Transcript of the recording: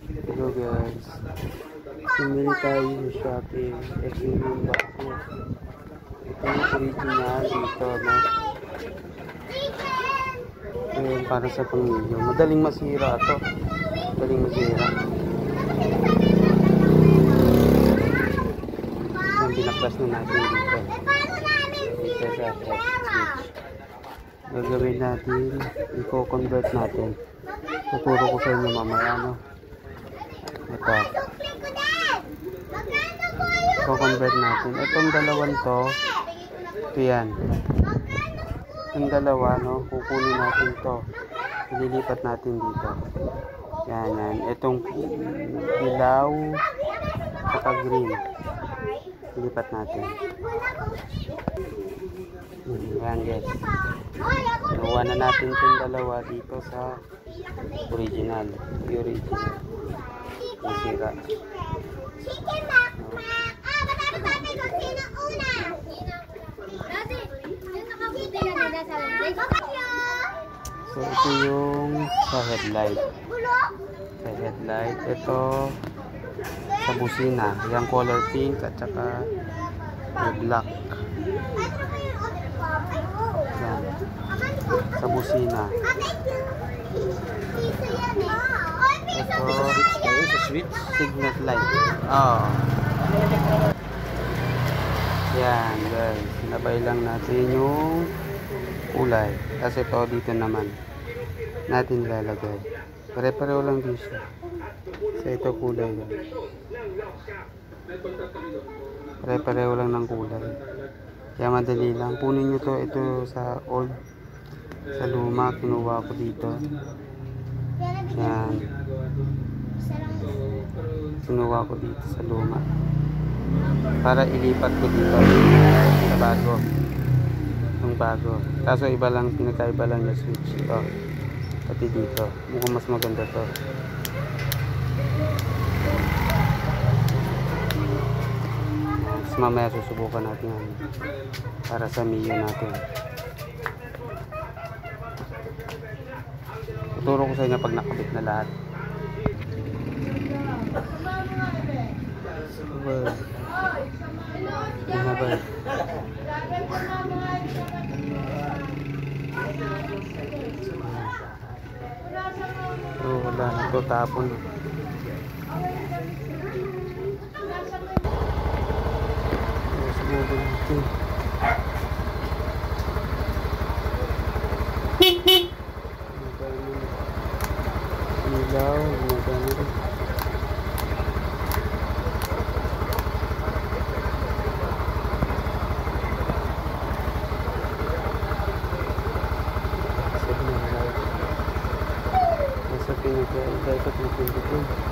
Hello guys, pumili tayo sa Shopee. Ito yung bago. Ito yung original dito, no? Ayan, para sa pamilya. Madaling masira to. Madaling masira. Ayan, binaklas na natin dito. Dito sa switch. Gagawin natin, i-convert natin. Tuturo ko sa inyo mamaya, no? Ito. I-convert natin. Itong dalawang to, ito yan. Itong dalawa, no? Kukunin natin to. Ililipat natin dito. Yan, yan. Itong dilaw at green. Ilipat natin. Yan guys. Nakuha na natin itong dalawa dito sa original. Yung original. Masira. So ito yung sa headlight. Sa headlight. Ito sa busina. Yung color pink at saka black. Yan. Sa busina. Ito switch signal light. Oh. Yan guys. Nabay lang natin yung kulay. Kasi ito dito naman natin lalagay. Pare-pareho lang din siya. So ito kulay guys. Pare-pareho lang ng kulay. Kaya madali lang. Punin nyo to. Ito sa old. Sa luma. Kinuha ko dito. Yan. Kinuha ko dito sa luma. Para ilipat ko dito. Sa bago. Yung bago. Kaso iba lang. Pinakaiba lang yung switch. Ito. Pati dito. Mukhang mas maganda to. Mamaya susubukan natin yan para sa Mio natin. Tuturo ko sa inyo pag nakabit na lahat. Wala na ito, tapon. Ilaw, maganda. Sa pinag-iba ito, pinag-iba ito.